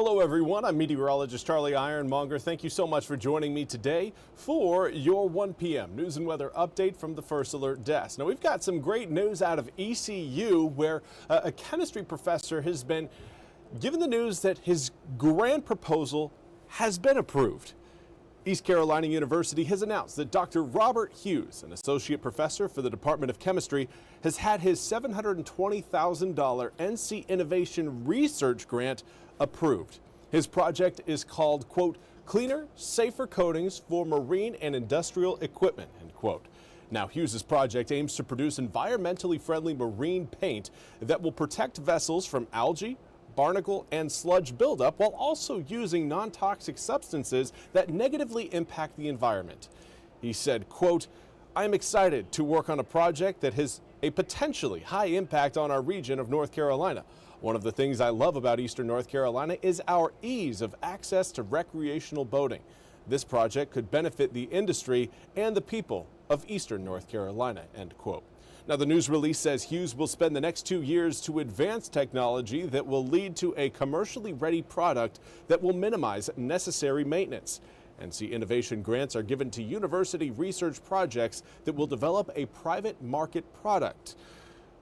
Hello everyone, I'm Meteorologist Charlie Ironmonger. Thank you so much for joining me today for your 1 p.m. news and weather update from the First Alert Desk. Now we've got some great news out of ECU where a chemistry professor has been given the news that his grant proposal has been approved. East Carolina University has announced that Dr. Robert Hughes, an associate professor for the Department of Chemistry, has had his $720,000 NC Innovation Research Grant approved. His project is called, quote, Cleaner, Safer Coatings for Marine and Industrial Equipment, end quote. Now, Hughes's project aims to produce environmentally friendly marine paint that will protect vessels from algae, barnacle, and sludge buildup while also using non-toxic substances that negatively impact the environment. He said, quote, I am excited to work on a project that has a potentially high impact on our region of North Carolina. One of the things I love about Eastern North Carolina is our ease of access to recreational boating. This project could benefit the industry and the people of Eastern North Carolina, end quote. Now, the news release says Hughes will spend the next 2 years to advance technology that will lead to a commercially ready product that will minimize necessary maintenance. NC Innovation grants are given to university research projects that will develop a private market product.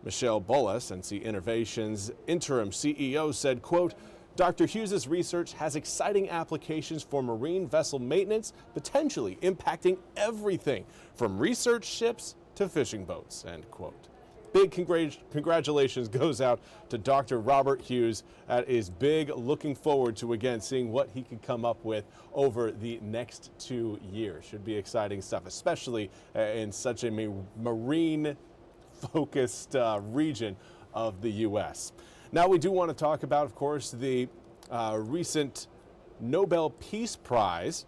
Michelle Bullis, NC Innovation's interim CEO, said, quote, Dr. Hughes's research has exciting applications for marine vessel maintenance, potentially impacting everything from research ships to fishing boats, end quote. Big congratulations goes out to Dr. Robert Hughes. That is big. Looking forward to, again, seeing what he can come up with over the next 2 years. Should be exciting stuff, especially in such a marine-focused region of the U.S. Now, we do want to talk about, of course, the recent Nobel Peace Prize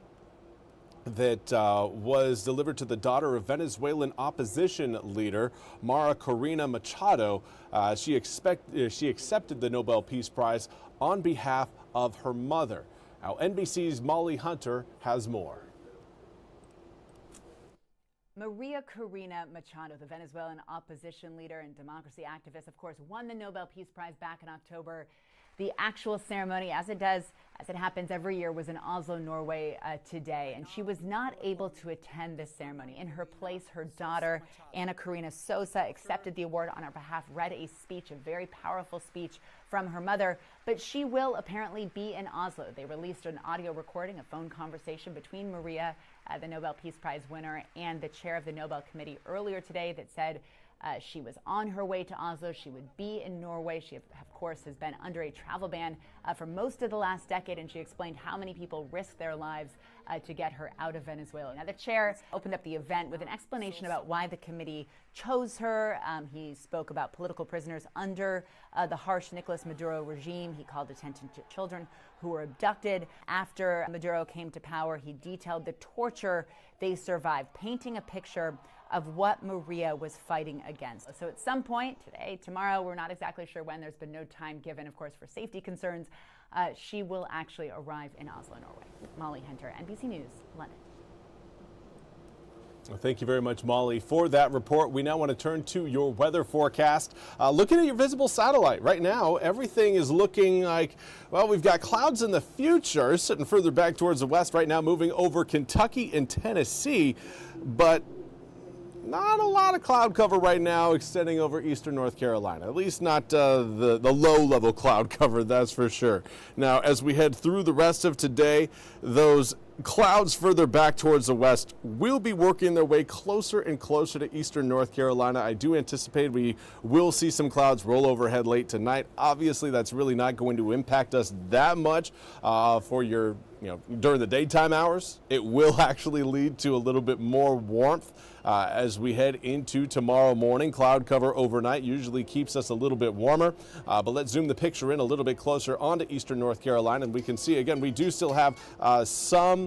that was delivered to the daughter of Venezuelan opposition leader Maria Corina Machado. She accepted the Nobel Peace Prize on behalf of her mother. Now, NBC's Molly Hunter has more. Maria Corina Machado, the Venezuelan opposition leader and democracy activist, of course, won the Nobel Peace Prize back in October. The actual ceremony, as it happens every year, was in Oslo, Norway today, and she was not able to attend this ceremony. In her place, her daughter, Ana Karina Sosa, accepted the award on her behalf, read a speech, a very powerful speech from her mother, but she will apparently be in Oslo. They released an audio recording, a phone conversation between Maria, the Nobel Peace Prize winner, and the chair of the Nobel Committee earlier today that said she was on her way to Oslo. She would be in Norway. She, of course, has been under a travel ban for most of the last decade, and she explained how many people risked their lives to get her out of Venezuela. Now, the chair opened up the event with an explanation about why the committee chose her. He spoke about political prisoners under the harsh Nicolas Maduro regime. He called attention to children who were abducted after Maduro came to power. He detailed the torture they survived, painting a picture of what Maria was fighting against. So at some point today, tomorrow, we're not exactly sure when, there's been no time given, of course, for safety concerns, she will actually arrive in Oslo, Norway. Molly Hunter, NBC News, London. Well, thank you very much, Molly, for that report. We now want to turn to your weather forecast. Looking at your visible satellite right now, everything is looking like, well, we've got clouds in the future sitting further back towards the west right now, moving over Kentucky and Tennessee, but not a lot of cloud cover right now extending over eastern North Carolina, at least not the low-level cloud cover, that's for sure. Now, as we head through the rest of today, those clouds further back towards the west will be working their way closer and closer to eastern North Carolina. I do anticipate we will see some clouds roll overhead late tonight. Obviously, that's really not going to impact us that much for your, during the daytime hours. It will actually lead to a little bit more warmth as we head into tomorrow morning. Cloud cover overnight usually keeps us a little bit warmer, but let's zoom the picture in a little bit closer onto eastern North Carolina, and we can see again we do still have some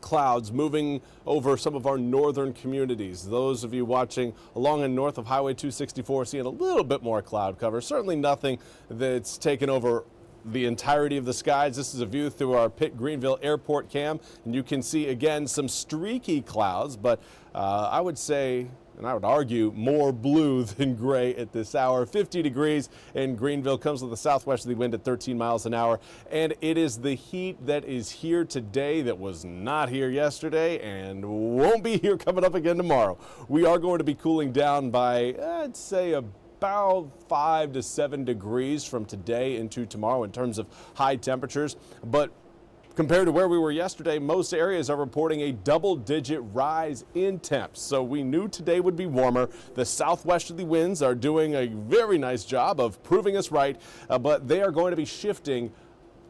clouds moving over some of our northern communities. Those of you watching along and north of Highway 264 seeing a little bit more cloud cover. Certainly nothing that's taken over the entirety of the skies. This is a view through our Pitt Greenville Airport cam, and you can see again some streaky clouds, but I would say and I would argue more blue than gray at this hour. 50 degrees in Greenville, comes with a southwesterly wind at 13 miles an hour. And it is the heat that is here today that was not here yesterday and won't be here coming up again tomorrow. We are going to be cooling down by, I'd say, about 5 to 7 degrees from today into tomorrow in terms of high temperatures. But compared to where we were yesterday, most areas are reporting a double-digit rise in temps. So we knew today would be warmer. The southwesterly winds are doing a very nice job of proving us right, but they are going to be shifting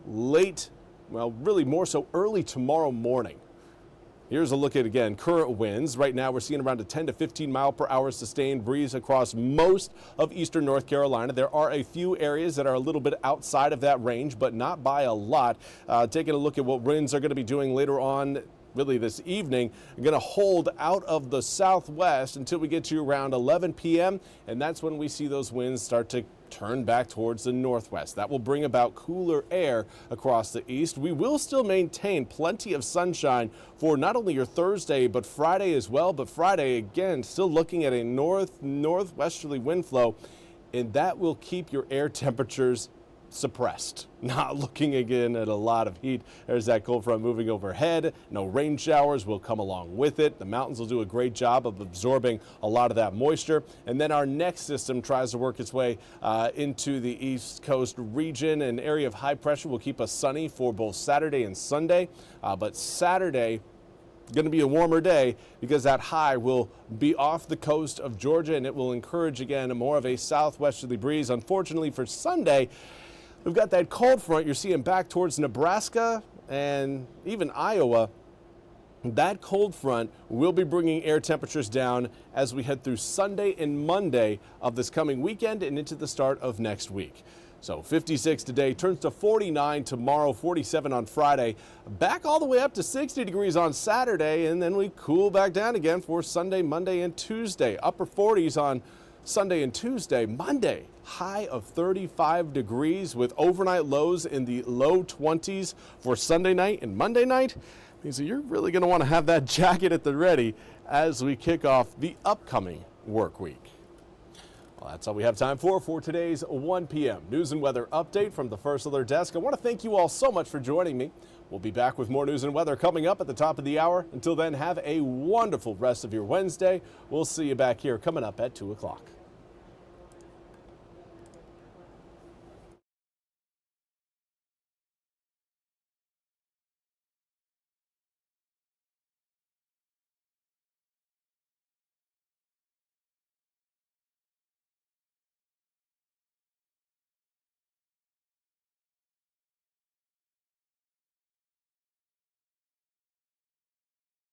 late, well, really more so early tomorrow morning. Here's a look at, again, current winds. Right now we're seeing around a 10 to 15 mile per hour sustained breeze across most of eastern North Carolina. There are a few areas that are a little bit outside of that range, but not by a lot. Taking a look at what winds are going to be doing later on, really this evening, going to hold out of the southwest until we get to around 11 p.m. and that's when we see those winds start to turn back towards the northwest. That will bring about cooler air across the east. We will still maintain plenty of sunshine for not only your Thursday but Friday as well. But Friday, again, still looking at a northwesterly wind flow, and that will keep your air temperatures suppressed. Not looking again at a lot of heat. There's that cold front moving overhead. No rain showers will come along with it. The mountains will do a great job of absorbing a lot of that moisture. And then our next system tries to work its way into the East Coast region. An area of high pressure will keep us sunny for both Saturday and Sunday. But Saturday, going to be a warmer day because that high will be off the coast of Georgia, and it will encourage, again, more of a southwesterly breeze. Unfortunately for Sunday, we've got that cold front you're seeing back towards Nebraska and even Iowa. That cold front will be bringing air temperatures down as we head through Sunday and Monday of this coming weekend and into the start of next week. So 56 today, turns to 49 tomorrow, 47 on Friday, back all the way up to 60 degrees on Saturday, and then we cool back down again for Sunday, Monday, and Tuesday. Upper 40s on Sunday and Tuesday. Monday, high of 35 degrees with overnight lows in the low 20s for Sunday night and Monday night. So you're really going to want to have that jacket at the ready as we kick off the upcoming work week. Well, that's all we have time for today's 1 p.m. news and weather update from the First Alert Desk. I want to thank you all so much for joining me. We'll be back with more news and weather coming up at the top of the hour. Until then, have a wonderful rest of your Wednesday. We'll see you back here coming up at 2 o'clock.